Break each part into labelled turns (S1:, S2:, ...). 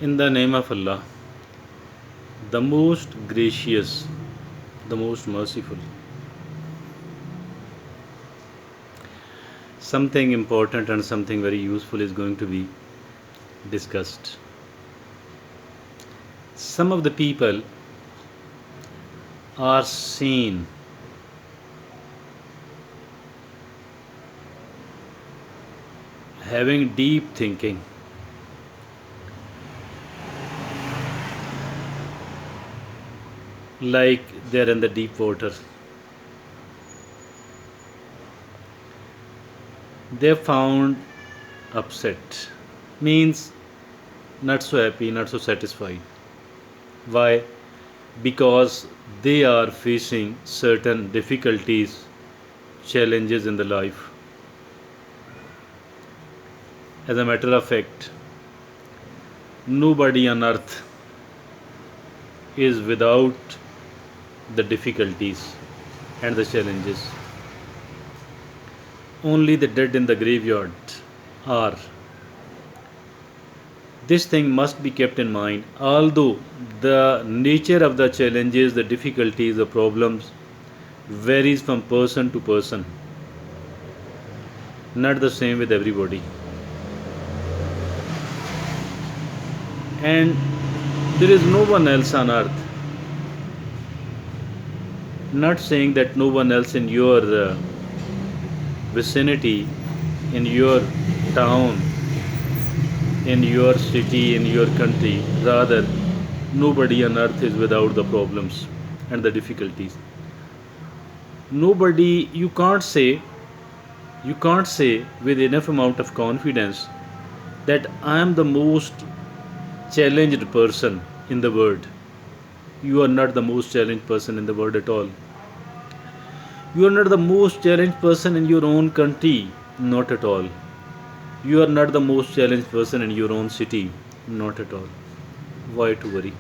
S1: In the name of Allah, the most gracious, the most merciful. Something important and something very useful is going to be discussed. Some of the people are seen having deep thinking, like they're in the deep water. They found upset, means not so happy, not so satisfied. Why? Because they are facing certain difficulties, challenges in the life. As a matter of fact, nobody on earth is without the difficulties and the challenges. Only the dead in the graveyard are. This thing must be kept in mind. Although the nature of the challenges, the difficulties, the problems varies from person to person, not the same with everybody. And there is no one else on earth, not saying that no one else in your vicinity, in your town, in your city, in your country, rather, nobody on earth is without the problems and the difficulties. Nobody, you can't say with enough amount of confidence that I am the most challenged person in the world. You are not the most challenged person in the world at all. You are not the most challenged person in your own country, not at all. You are not the most challenged person in your own city, not at all. Why to worry?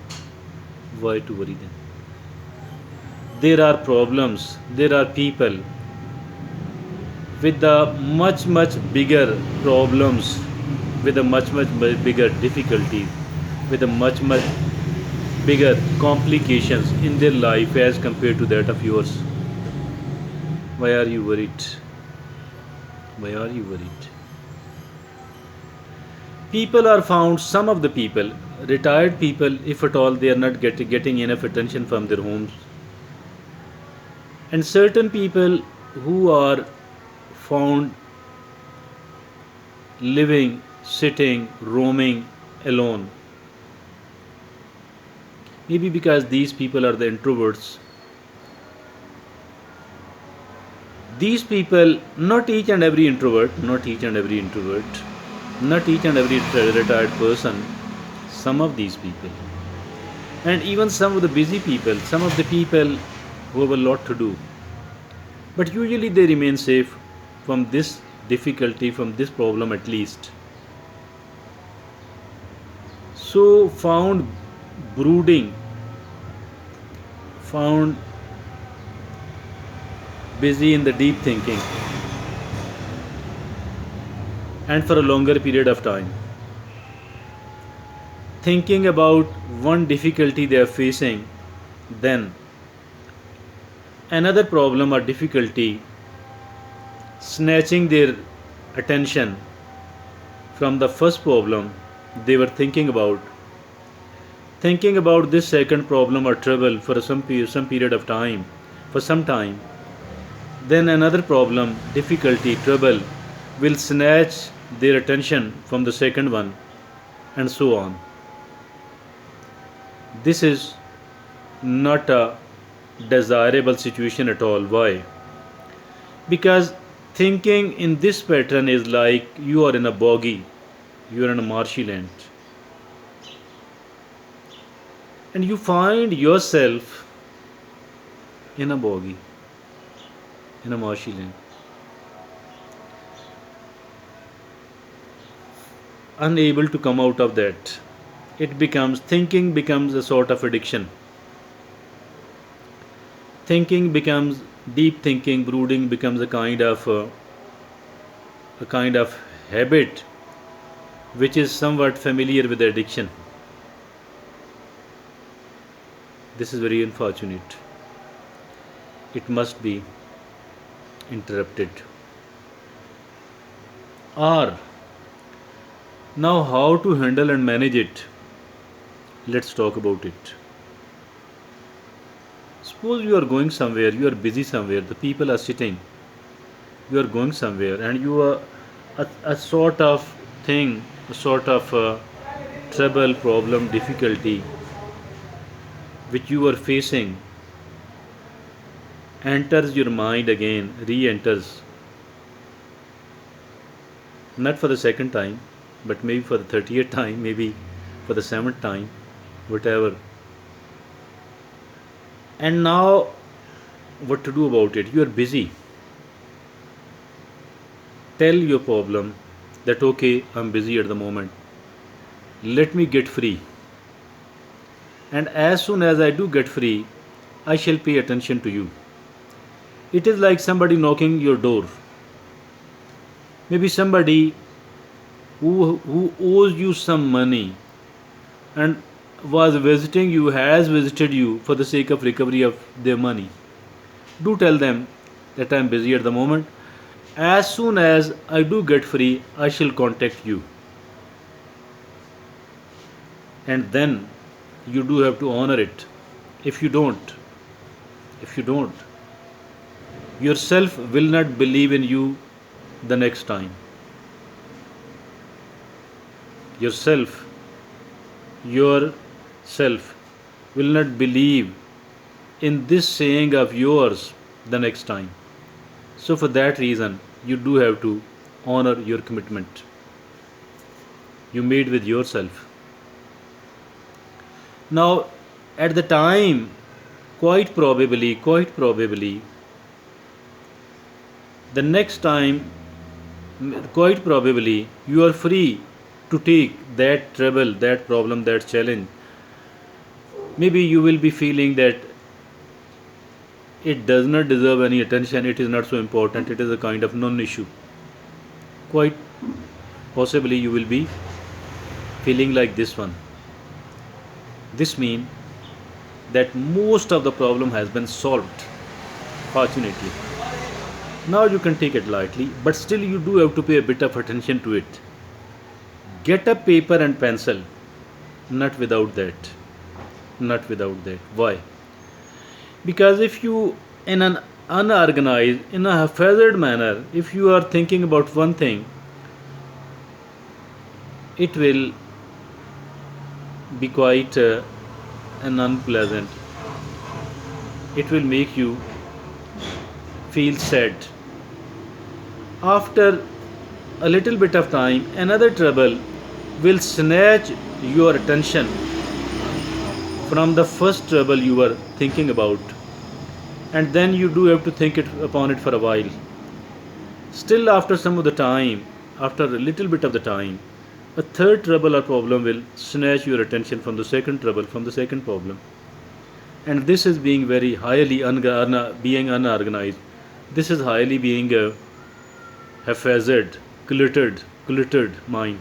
S1: Why to worry then? There are problems, there are people with the much bigger problems, with a much bigger difficulties, with a much bigger complications in their life as compared to that of yours. Why are you worried? Why are you worried? People are found, some of the people, retired people, if at all they are not getting enough attention from their homes, and certain people who are found living, sitting, roaming alone. Maybe because these people are the introverts. These people, not each and every introvert, not each and every introvert, not each and every retired person, some of these people, and even some of the busy people, some of the people who have a lot to do, but usually they remain safe from this difficulty, from this problem at least. So, found brooding, found busy in the deep thinking, and for a longer period of time, thinking about one difficulty they are facing, then another problem or difficulty, snatching their attention from the first problem they were thinking about this second problem or trouble for some period of time, for some time, then another problem, difficulty, trouble will snatch their attention from the second one, and so on. This is not a desirable situation at all. Why? Because thinking in this pattern is like you are in a boggy, you are in a marshy land, and you find yourself in a boggy, in a marshy land, unable to come out of that. It becomes, thinking becomes a sort of addiction. Thinking becomes, deep thinking, brooding becomes a kind of habit which is somewhat familiar with addiction. This is very unfortunate. It must be interrupted. Or now, how to handle and manage it? Let's talk about it. Suppose you are going somewhere, you are busy somewhere, the people are sitting, you are going somewhere, and you are a sort of thing, a sort of trouble, problem, difficulty which you are facing enters your mind again, re enters, not for the second time, but maybe for the 30th time, maybe for the 7th time, whatever. And now, what to do about it? You are busy. Tell your problem that okay, I'm busy at the moment. Let me get free. And as soon as I do get free, I shall pay attention to you. It is like somebody knocking your door. Maybe somebody who owes you some money and was visiting you, has visited you for the sake of recovery of their money. Do tell them that I am busy at the moment. As soon as I do get free, I shall contact you. And then you do have to honor it. If you don't, if you don't, yourself will not believe in you the next time. Yourself, yourself will not believe in this saying of yours the next time. So, for that reason, you do have to honor your commitment you made with yourself. Now, at the time, quite probably, the next time, quite probably, you are free to take that trouble, that problem, that challenge. Maybe you will be feeling that it does not deserve any attention, it is not so important, it is a kind of non issue. Quite possibly, you will be feeling like this one. This means that most of the problem has been solved, fortunately. Now you can take it lightly, but still you do have to pay a bit of attention to it. Get a paper and pencil. Not without that. Not without that. Why? Because if you, in an unorganized, in a haphazard manner, if you are thinking about one thing, it will be quite an unpleasant. It will make you feel sad. After a little bit of time, another trouble will snatch your attention from the first trouble you were thinking about, and then you do have to think it upon it for a while. Still, after some of the time, after a little bit of the time, a third trouble or problem will snatch your attention from the second trouble, from the second problem. And this is being very highly being unorganized. This is highly being a haphazard, cluttered mind.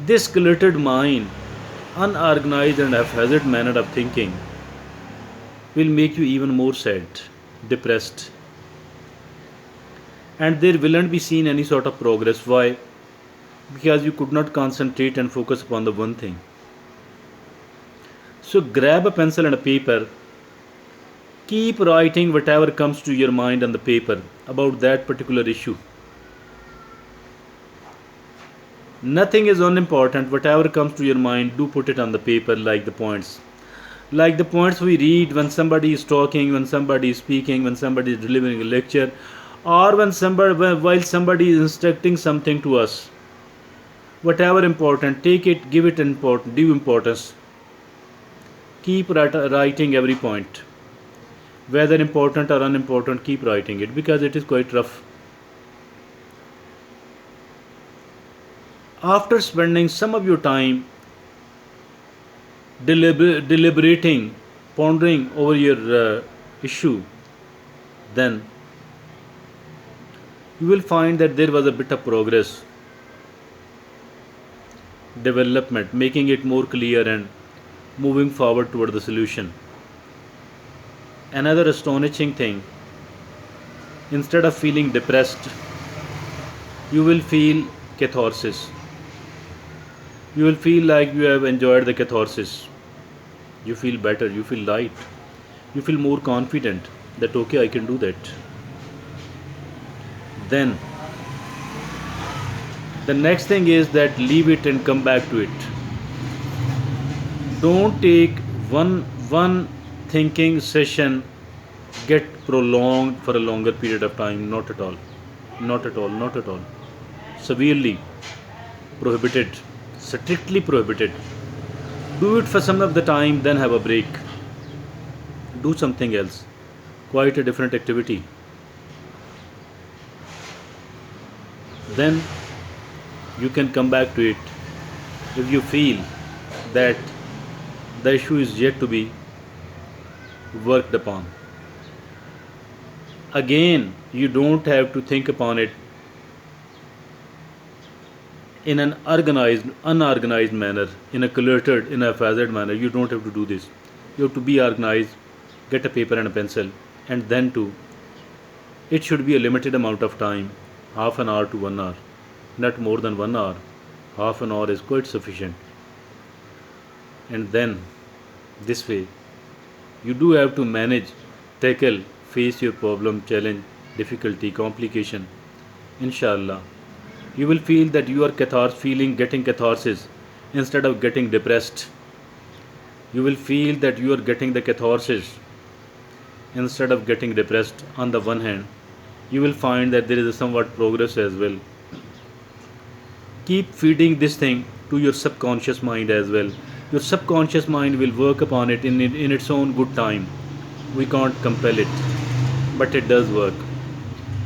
S1: This cluttered mind, unorganized and haphazard manner of thinking, will make you even more sad, depressed, and there will not be seen any sort of progress. Why? Because you could not concentrate and focus upon the one thing. So grab a pencil and a paper, keep writing whatever comes to your mind on the paper about that particular issue. Nothing is unimportant. Whatever comes to your mind, do put it on the paper like the points. Like the points we read when somebody is talking, when somebody is speaking, when somebody is delivering a lecture, or while somebody is instructing something to us. Whatever important, take it, give it due importance. Keep writing every point. Whether important or unimportant, keep writing it because it is quite rough. After spending some of your time deliberating, pondering over your issue, then you will find that there was a bit of progress, development, making it more clear and moving forward toward the solution. Another astonishing thing, instead of feeling depressed, you will feel catharsis. You will feel like you have enjoyed the catharsis. You feel better, you feel light, you feel more confident that okay, I can do that. Then the next thing is that leave it and come back to it. Don't take one thinking session get prolonged for a longer period of time. Not at all. Not at all. Not at all. Severely prohibited. Strictly prohibited. Do it for some of the time, then have a break. Do something else. Quite a different activity. Then you can come back to it if you feel that the issue is yet to be worked upon. Again, you don't have to think upon it in an unorganized manner, in a cluttered, in a haphazard manner. You don't have to do this. You have to be organized, get a paper and a pencil, and then to. It should be a limited amount of time, half an hour to 1 hour, not more than 1 hour. Half an hour is quite sufficient. And then, this way, you do have to manage, tackle, face your problem, challenge, difficulty, complication. Inshallah, you will feel that you are getting catharsis instead of getting depressed. You will feel that you are getting the catharsis instead of getting depressed. On the one hand, you will find that there is a somewhat progress as well. Keep feeding this thing to your subconscious mind as well. Your subconscious mind will work upon it in its own good time. We can't compel it, but it does work.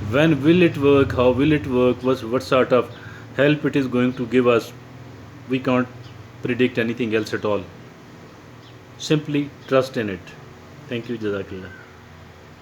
S1: When will it work? How will it work? What sort of help it is going to give us? We can't predict anything else at all. Simply trust in it. Thank you, Jazakallah.